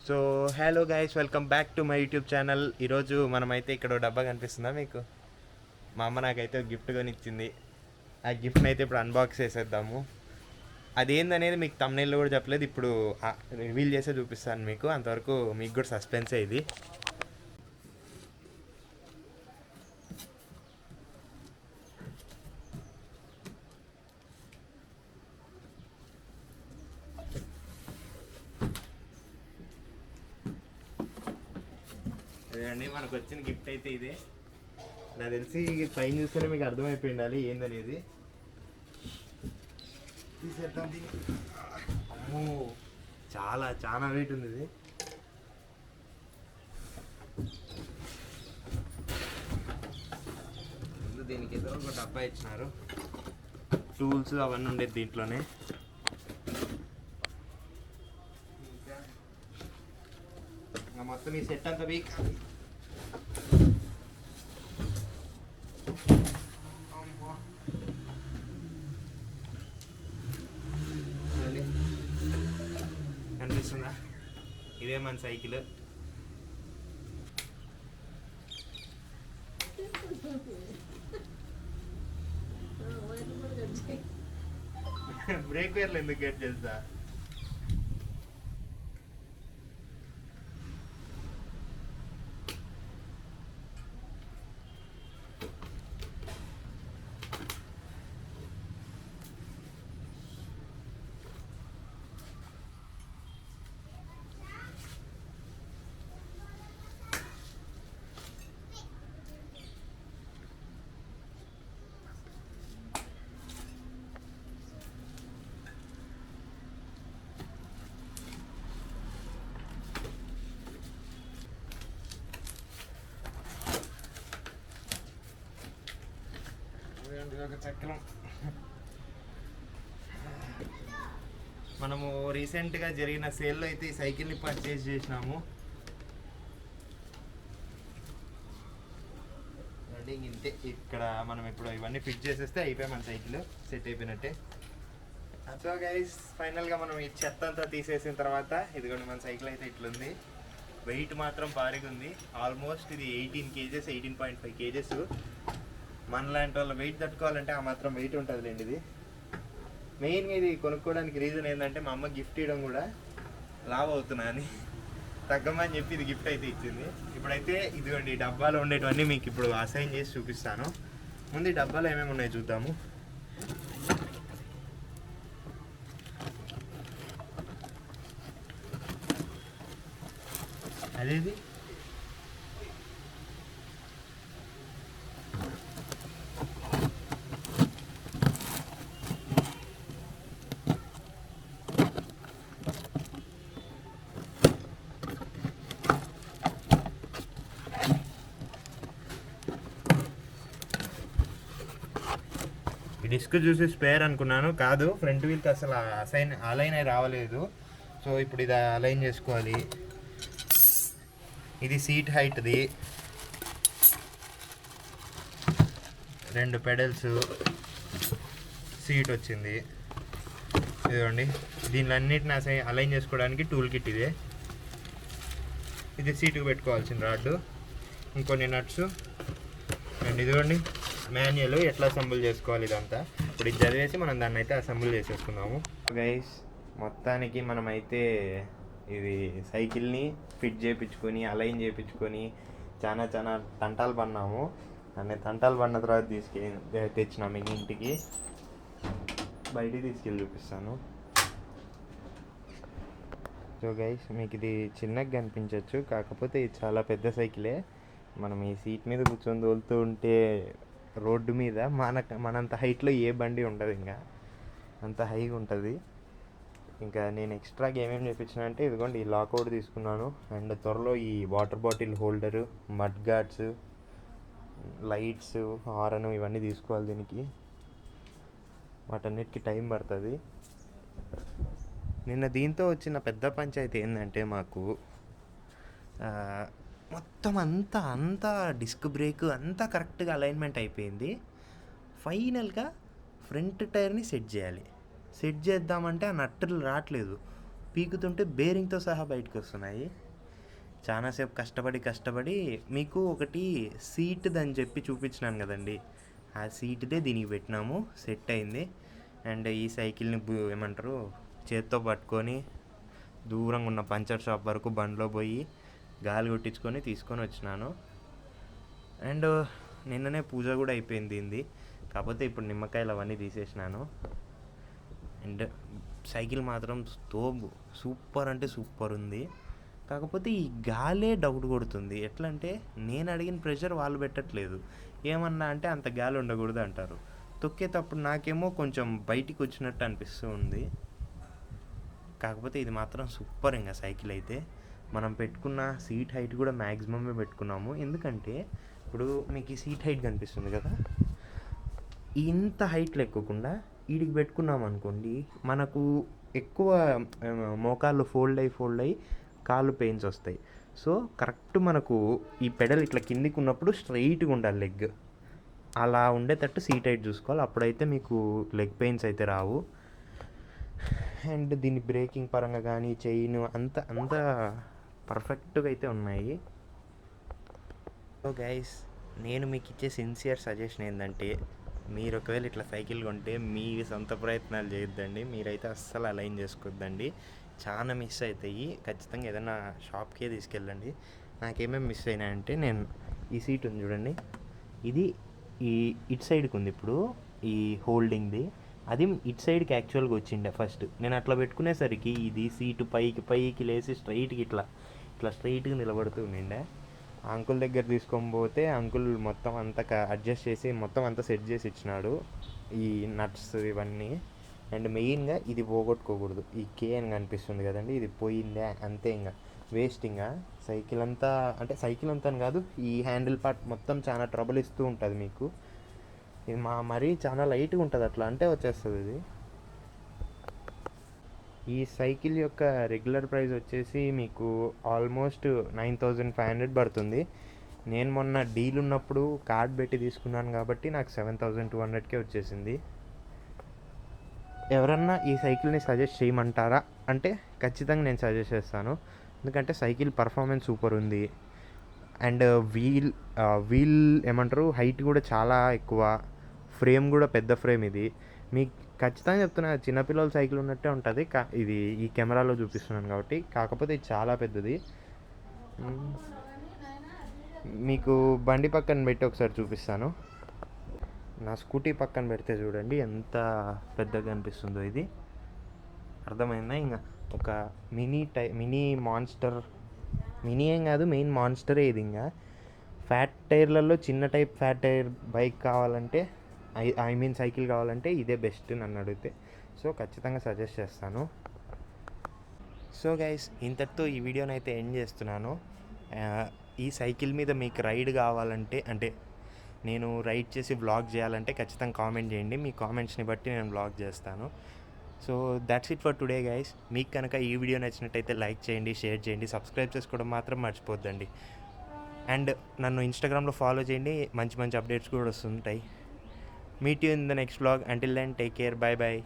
So hello guys, welcome back to my YouTube channel. ఈరోజు మనమైతే ఇక్కడ డబ్బా కనిపిస్తుందా మీకు? మా అమ్మ నాకైతే గిఫ్ట్ కొనిచ్చింది. ఆ గిఫ్ట్ని అయితే ఇప్పుడు అన్బాక్స్ చేసేద్దాము. అదేందనేది మీకు తమ్నైల్లో కూడా చెప్పలేదు, ఇప్పుడు రివీల్ చేసే చూపిస్తాను మీకు. అంతవరకు మీకు కూడా సస్పెన్సే ఇది. అదేండి మనకు వచ్చిన గిఫ్ట్ అయితే ఇదే. నాకు తెలిసి పైన చూస్తేనే మీకు అర్థమైపోయి ఉండాలి ఏందనేది. తీసేద్దాం దీన్ని. అమ్మో, చాలా చాలా వెయిట్ ఉంది ఇది. ముందు దీనికి ఏదో ఒక డబ్బా ఇచ్చినారు, టూల్స్ అవన్నీ ఉండేది దీంట్లోనే. ఇంకా మొత్తం ఈ సెట్ అంతా వీక్. కనిపిస్తుందా? ఇదే మన సైకిల్. బ్రేక్ వేర్లు ఎందుకు గెట్ చేస్తా? ఒక చక్రం. మనము రీసెంట్గా జరిగిన సేల్లో అయితే ఈ సైకిల్ని పర్చేజ్ చేసినాము. ఇంతే. ఇక్కడ మనం ఇప్పుడు ఇవన్నీ ఫిట్ చేసేస్తే అయిపోయి మన సైకిల్ సెట్ అయిపోయినట్టే. సో గైస్, ఫైనల్గా మనం ఈ చెత్త అంతా తీసేసిన తర్వాత ఇదిగోండి మన సైకిల్ అయితే ఇట్లుంది. వెయిట్ మాత్రం భారీగా ఉంది. ఆల్మోస్ట్ ఇది 18 kgs, 18.5 kgs. మనలాంటి వాళ్ళ వెయిట్ తట్టుకోవాలంటే ఆ మాత్రం వెయిట్ ఉంటుందిలేండి ఇది. మెయిన్గా ఇది కొనుక్కోవడానికి రీజన్ ఏంటంటే మా అమ్మ గిఫ్ట్ ఇవ్వడం కూడా లావ్ అవుతున్నా అని తగ్గమని చెప్పి ఇది గిఫ్ట్ అయితే ఇచ్చింది. ఇప్పుడైతే ఇదిగోండి ఈ డబ్బాలో ఉండేటివన్నీ మీకు ఇప్పుడు అసైన్ చేసి చూపిస్తాను. ముందు ఈ డబ్బాలో ఏమేమి ఉన్నాయో చూద్దాము. అదేది ఈ డిస్క్ చూసి స్పేర్ అనుకున్నాను, కాదు. ఫ్రంట్ వీల్కి అసలు అలైన్ అయి రావలేదు. సో ఇప్పుడు ఇది అలైన్ చేసుకోవాలి. ఇది సీట్ హైట్ది, 2 పెడల్స్, సీట్ వచ్చింది. ఇదిగోండి, దీనిలో అన్నిటిని అలైన్ చేసుకోవడానికి టూల్ కిట్ ఇదే. ఇది సీటుకు పెట్టుకోవాల్సిన రాడ్డు, ఇంకొన్ని నట్స్. అండ్ ఇదిగోండి మాన్యువల్ ఎట్లా అసెంబుల్ చేసుకోవాలి ఇదంతా. ఇప్పుడు ఇది చదివేసి మనం దాన్ని అయితే అసెంబుల్ చేసేసుకున్నాము. గైస్, మొత్తానికి మనమైతే ఇది సైకిల్ని ఫిట్ చేయించుకొని అలైన్ చేయించుకొని చాలా తంటాలు పడినాము. అన్నీ తంటాలు పడిన తర్వాత తెచ్చినాము ఇంటికి. బయటికి తీసుకెళ్ళి చూపిస్తాను. సో గైస్, మీకు ఇది చిన్నగా కనిపించవచ్చు, కాకపోతే ఇది చాలా పెద్ద సైకిలే. మనం ఈ సీట్ మీద కూర్చొని తోలుతూ ఉంటే రోడ్డు మీద మనంత హైట్లో ఏ బండి ఉండదు, ఇంకా అంత హైగా ఉంటుంది. ఇంకా నేను ఎక్స్ట్రాగా ఏమేమి చేయించిన అంటే ఇదిగోండి ఈ లాకౌట్ తీసుకున్నాను. అండ్ త్వరలో ఈ water bottle holder, mud guards, lights, horn ఇవన్నీ తీసుకోవాలి దీనికి. వాటన్నిటికీ టైం పడుతుంది. నిన్న దీంతో వచ్చిన పెద్ద పంచాయతీ ఏంటంటే మాకు మొత్తం అంతా డిస్క్ బ్రేక్ అంతా కరెక్ట్గా అలైన్మెంట్ అయిపోయింది. ఫైనల్గా ఫ్రంట్ టైర్ని సెట్ చేయాలి. సెట్ చేద్దామంటే ఆ నట్టులు రావట్లేదు. పీకుతుంటే బేరింగ్తో సహా బయటకు వస్తున్నాయి. చాలాసేపు కష్టపడి మీకు ఒకటి సీట్దని చెప్పి చూపించినాను కదండి, ఆ సీట్దే దీనికి పెట్టినాము. సెట్ అయింది. అండ్ ఈ సైకిల్ని ఏమంటారు చేత్తో పట్టుకొని దూరంగా ఉన్న పంచర్ షాప్ వరకు బండిలో పోయి గాలి కొట్టించుకొని తీసుకొని వచ్చినాను. అండ్ నిన్ననే పూజ కూడా అయిపోయింది దీనిది. కాకపోతే ఇప్పుడు నిమ్మకాయలు అవన్నీ తీసేసినాను. అండ్ సైకిల్ మాత్రం సూపర్ అంటే సూపర్ ఉంది. కాకపోతే ఈ గాలే డౌట్ కొడుతుంది. ఎట్లా అంటే నేను అడిగిన ప్రెషర్ వాళ్ళు పెట్టట్లేదు. ఏమన్నా అంటే అంత గాలి ఉండకూడదు అంటారు. తొక్కేటప్పుడు నాకేమో కొంచెం బయటికి వచ్చినట్టు అనిపిస్తూ ఉంది. కాకపోతే ఇది మాత్రం సూపర్. ఇంకా సైకిల్ అయితే మనం పెట్టుకున్న సీట్ హైట్ కూడా మ్యాక్సిమమే పెట్టుకున్నాము. ఎందుకంటే ఇప్పుడు మీకు ఈ సీట్ హైట్ కనిపిస్తుంది కదా, ఇంత హైట్లో ఎక్కకుండా వీడికి పెట్టుకున్నాం అనుకోండి, మనకు ఎక్కువ మోకాళ్ళు ఫోల్డ్ అయ్యి కాళ్ళు పెయిన్స్ వస్తాయి. సో కరెక్ట్ మనకు ఈ పెడల్ ఇట్లా కిందికి ఉన్నప్పుడు స్ట్రైట్గా ఉండాలి లెగ్. అలా ఉండేటట్టు సీట్ హైట్ చూసుకోవాలి. అప్పుడైతే మీకు లెగ్ పెయిన్స్ అయితే రావు. అండ్ దీని బ్రేకింగ్ పరంగా కానీ చైన్ అంత పర్ఫెక్ట్గా అయితే ఉన్నాయి. సో గైస్, నేను మీకు ఇచ్చే సిన్సియర్ సజెషన్ ఏంటంటే, మీరు ఒకవేళ ఇట్లా సైకిల్ కొంటే మీ సొంత ప్రయత్నాలు చేయొద్దండి. మీరైతే అస్సలు అలైన్ చేసుకోవద్దండి. చాలా మిస్ అవుతాయి. ఖచ్చితంగా ఏదైనా షాప్కే తీసుకెళ్ళండి. నాకేమేమి మిస్ అయినాయంటే, నేను ఈ సీట్ ఉంది చూడండి, ఇది ఇటు సైడ్కి ఉంది. ఇప్పుడు ఈ హోల్డింగ్ది అది ఇటు సైడ్కి యాక్చువల్గా వచ్చిండే ఫస్ట్. నేను అట్లా పెట్టుకునేసరికి ఇది సీటు పైకి లేసి స్ట్రైట్కి ఇట్లా స్ట్రైట్గా నిలబడుతూ ఉండే. అంకుల్ దగ్గర తీసుకొని పోతే అంకుల్ మొత్తం అంతా అడ్జస్ట్ చేసి మొత్తం అంతా సెట్ చేసి ఇచ్చినాడు, ఈ నట్స్ ఇవన్నీ. అండ్ మెయిన్గా ఇది పోగొట్టుకోకూడదు. ఈ కే అని కనిపిస్తుంది కదండి, ఇది పోయిందే అంతే, ఇంకా వేస్ట్. ఇంకా సైకిల్ అంతా అని కాదు, ఈ హ్యాండిల్ పార్ట్ మొత్తం చాలా ట్రబుల్ ఇస్తూ ఉంటుంది మీకు. ఇది మరీ చాలా లైట్గా ఉంటుంది, అట్లా అంటే వచ్చేస్తుంది ఇది. ఈ సైకిల్ యొక్క రెగ్యులర్ ప్రైస్ వచ్చేసి మీకు ఆల్మోస్ట్ 9,500 పడుతుంది. నేను మొన్న డీల్ ఉన్నప్పుడు కార్డ్ పెట్టి తీసుకున్నాను కాబట్టి నాకు 7,200కే వచ్చేసింది. ఎవరన్నా ఈ సైకిల్ని సజెస్ట్ చేయమంటారా అంటే ఖచ్చితంగా నేను సజెస్ట్ చేస్తాను. ఎందుకంటే సైకిల్ పర్ఫార్మెన్స్ సూపర్ ఉంది. అండ్ వీల్ ఏమంటారు హైట్ కూడా చాలా ఎక్కువ, ఫ్రేమ్ కూడా పెద్ద ఫ్రేమ్. ఇది మీకు ఖచ్చితంగా చెప్తున్నా, చిన్నపిల్లల సైకిల్ ఉన్నట్టే ఉంటుంది. ఇది ఈ కెమెరాలో చూపిస్తున్నాను కాబట్టి. కాకపోతే ఇది చాలా పెద్దది. మీకు బండి పక్కన పెట్టి ఒకసారి చూపిస్తాను. నా స్కూటీ పక్కన పెడితే చూడండి ఎంత పెద్దగా అనిపిస్తుందో. ఇది అర్థమైందా? ఇంకా ఒక మినీ మాన్స్టర్, మినీ ఏం కాదు, మెయిన్ మాన్స్టరే ఇది. ఇంకా ఫ్యాట్ టైర్లలో చిన్న టైప్ ఫ్యాట్ టైర్ బైక్ కావాలంటే, సైకిల్ కావాలంటే ఇదే బెస్ట్ నన్ను అడిగితే. సో ఖచ్చితంగా సజెస్ట్ చేస్తాను. సో గైస్, ఇంతటితో ఈ వీడియోని అయితే ఎండ్ చేస్తున్నాను. ఈ సైకిల్ మీద మీకు రైడ్ కావాలంటే, అంటే నేను రైడ్ చేసి వ్లాగ్ చేయాలంటే ఖచ్చితంగా కామెంట్ చేయండి. మీ కామెంట్స్ని బట్టి నేను వ్లాగ్ చేస్తాను. So that's it for today guys. మీకు కనుక ఈ వీడియో నచ్చినట్టయితే లైక్ చేయండి, షేర్ చేయండి, సబ్స్క్రైబ్ చేసుకోవడం మాత్రం మర్చిపోద్దండి. అండ్ నన్ను ఇన్స్టాగ్రామ్లో ఫాలో చేయండి, మంచి అప్డేట్స్ కూడా వస్తుంటాయి. Meet you in the next vlog. Until then, take care. Bye bye.